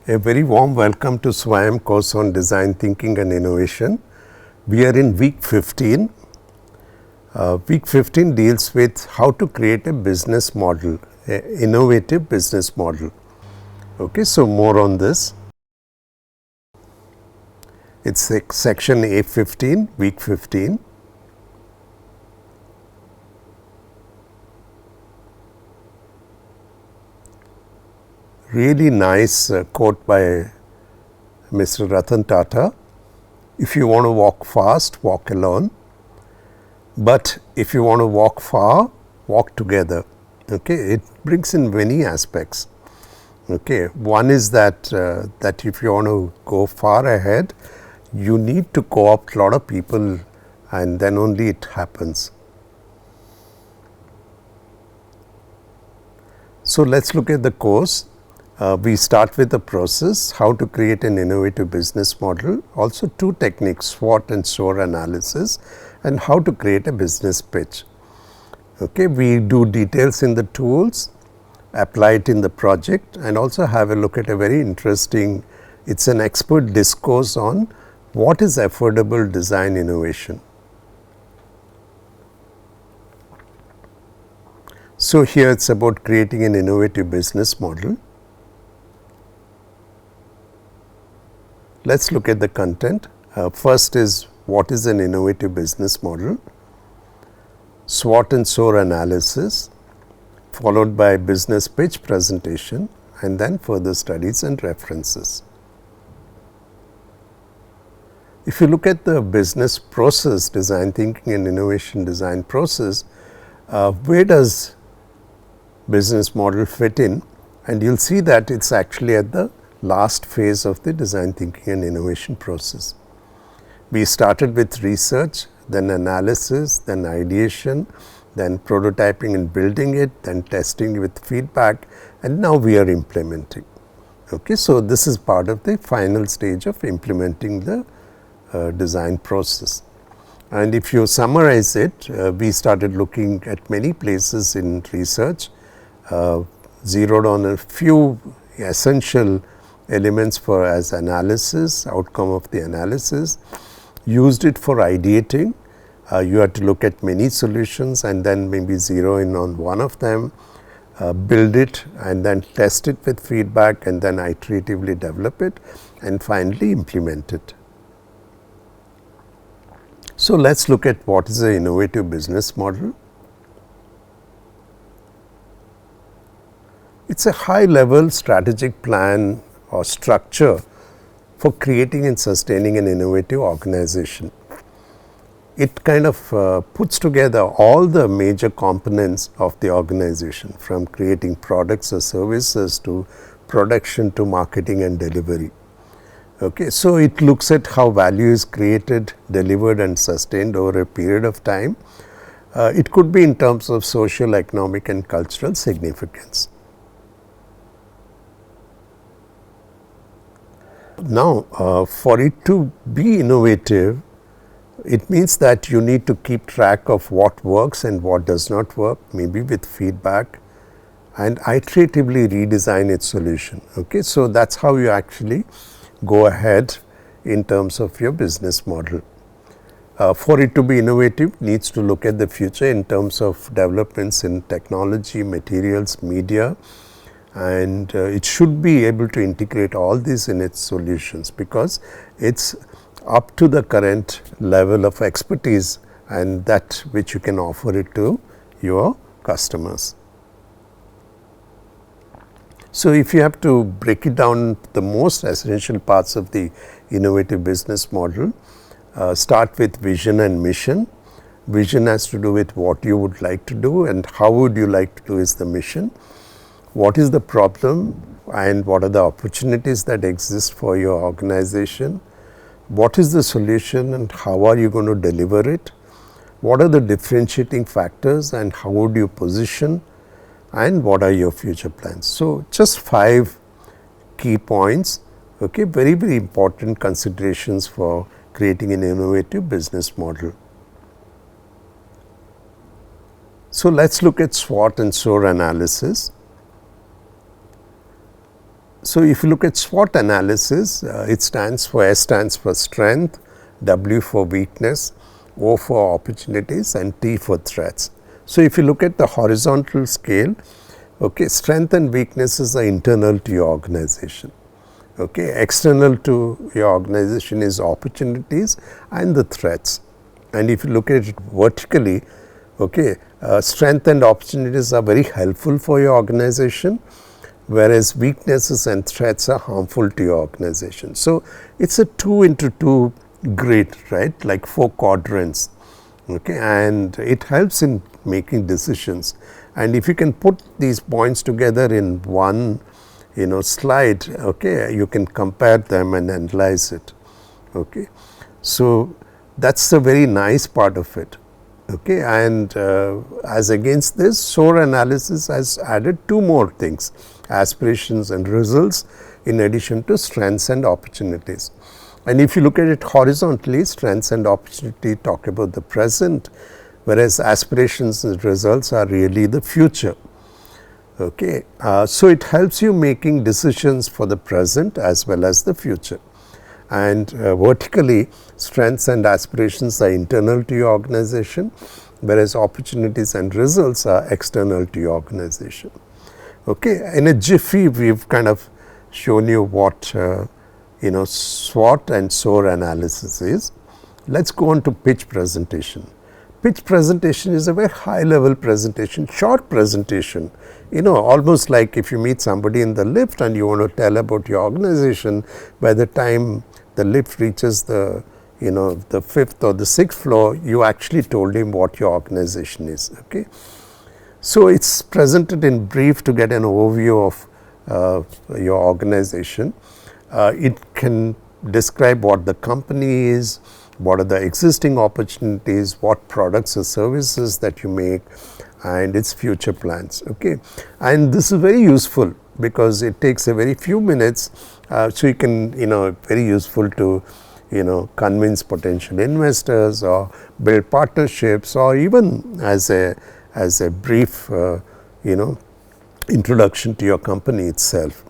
A very warm welcome to SWAM course on design thinking and innovation. We are in week 15. Week 15 deals with how to create a business model, an innovative business model. Okay, so more on this. It's section A15, week 15. Really nice quote by Mr. Ratan Tata. If you want to walk fast, walk alone. But if you want to walk far, walk together. Okay, it brings in many aspects. Okay, one is that that if you want to go far ahead, you need to co-opt a lot of people, and then only it happens. So let's look at the course. We start with the process, how to create an innovative business model, also two techniques, SWOT and SOAR analysis, and how to create a business pitch. Okay, we do details in the tools, apply it in the project, and also have a look at a very interesting, it's an expert discourse on what is affordable design innovation. So here it's about creating an innovative business model. Let's look at the content. First is what is an innovative business model, SWOT and SOAR analysis, followed by business pitch presentation, and then further studies and references. If you look at the business process, design thinking and innovation design process, where does business model fit in? And you'll see that it's actually at the last phase of the design thinking and innovation process. We started with research, then analysis, then ideation, then prototyping and building it, then testing with feedback, and now we are implementing. Okay, so this is part of the final stage of implementing the design process. And if you summarize it, we started looking at many places in research, zeroed on a few essential elements for as analysis, outcome of the analysis, used it for ideating. You had to look at many solutions and then maybe zero in on one of them, build it and then test it with feedback and then iteratively develop it and finally implement it. So let's look at what is an innovative business model. It's a high level strategic plan or structure for creating and sustaining an innovative organization. It kind of puts together all the major components of the organization, from creating products or services to production to marketing and delivery. Okay, so it looks at how value is created, delivered and sustained over a period of time. It could be in terms of social, economic and cultural significance. Now, for it to be innovative, it means that you need to keep track of what works and what does not work, maybe with feedback, and iteratively redesign its solution. Okay, so that's how you actually go ahead in terms of your business model. For it to be innovative, needs to look at the future in terms of developments in technology, materials, media, and it should be able to integrate all these in its solutions, because it's up to the current level of expertise and that which you can offer it to your customers. So if you have to break it down, the most essential parts of the innovative business model, start with vision and mission. Vision has to do with what you would like to do and how would you like to do is the mission. What is the problem and what are the opportunities that exist for your organization? What is the solution and how are you going to deliver it? What are the differentiating factors and how would you position, and what are your future plans? So just 5 key points, okay, very, very important considerations for creating an innovative business model. So let's look at SWOT and SOAR analysis. So, if you look at SWOT analysis, it stands for S stands for strength, W for weakness, O for opportunities and T for threats. So, if you look at the horizontal scale, okay, strength and weaknesses are internal to your organization. Okay, external to your organization is opportunities and the threats. And if you look at it vertically, okay, strength and opportunities are very helpful for your organization, whereas weaknesses and threats are harmful to your organization. So, it is a 2 into 2 grid, right, like 4 quadrants, okay, and it helps in making decisions. And if you can put these points together in one slide, okay, you can compare them and analyze it. Okay. So, that is a very nice part of it. Okay. And as against this, SOAR analysis has added 2 more things, aspirations and results, in addition to strengths and opportunities. And if you look at it horizontally, strengths and opportunity talk about the present, whereas aspirations and results are really the future. Okay. So, it helps you making decisions for the present as well as the future. And vertically, strengths and aspirations are internal to your organization, whereas opportunities and results are external to your organization. Okay. In a jiffy, we have kind of shown you what SWOT and SOAR analysis is. Let us go on to pitch presentation. Pitch presentation is a very high level presentation, short presentation, almost like if you meet somebody in the lift and you want to tell about your organization, by the time the lift reaches the the 5th or the 6th floor, you actually told him what your organization is. Okay. So, it is presented in brief to get an overview of your organization. It can describe what the company is, what are the existing opportunities, what products or services that you make, and its future plans. Okay. And this is very useful because it takes a very few minutes, so you can very useful to convince potential investors or build partnerships, or even as a brief introduction to your company itself.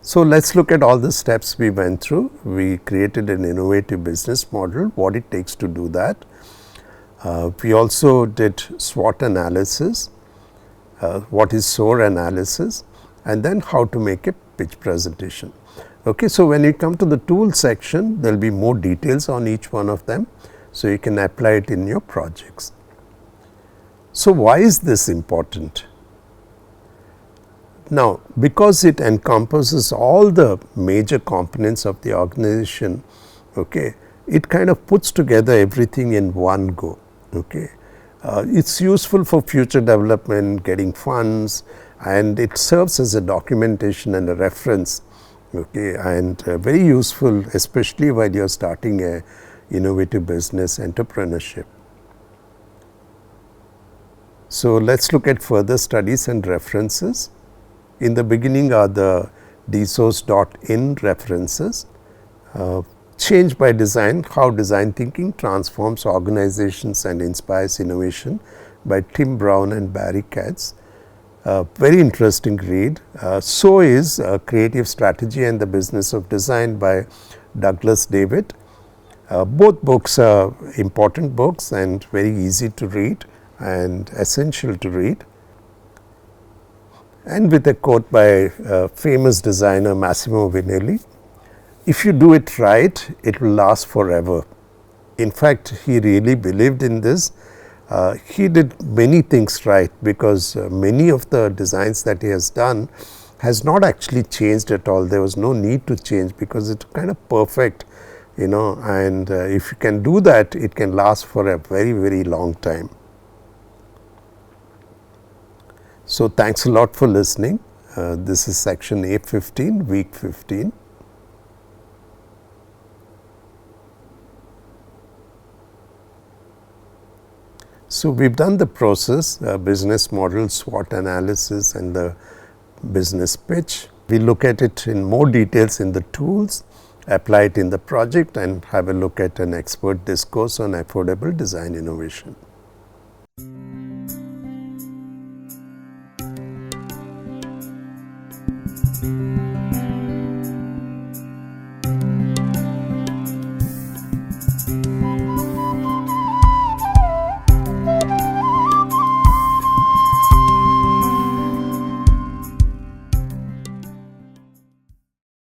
So, let us look at all the steps we went through. We created an innovative business model, what it takes to do that. We also did SWOT analysis, what is SOAR analysis, and then how to make a pitch presentation. Okay. So, when you come to the tool section, there will be more details on each one of them, so you can apply it in your projects. So, why is this important? Now, because it encompasses all the major components of the organization, okay, it kind of puts together everything in one go. Okay. It is useful for future development, getting funds, and it serves as a documentation and a reference, okay, and very useful, especially while you are starting a innovative business entrepreneurship. So, let us look at further studies and references. In the beginning are the dsource.in references, change by design, how design thinking transforms organizations and inspires innovation, by Tim Brown and Barry Katz. Very interesting read. So is Creative Strategy and the Business of Design by Douglas David. Both books are important books and very easy to read and essential to read. And with a quote by famous designer Massimo Vignelli, if you do it right, it will last forever. In fact, he really believed in this. He did many things right, because many of the designs that he has done has not actually changed at all. There was no need to change because it's kind of perfect, and if you can do that, it can last for a very, very long time. So, thanks a lot for listening. This is section A15, week 15. So, we have done the process, business model, SWOT analysis and the business pitch. We look at it in more details in the tools, apply it in the project, and have a look at an expert discourse on affordable design innovation. you.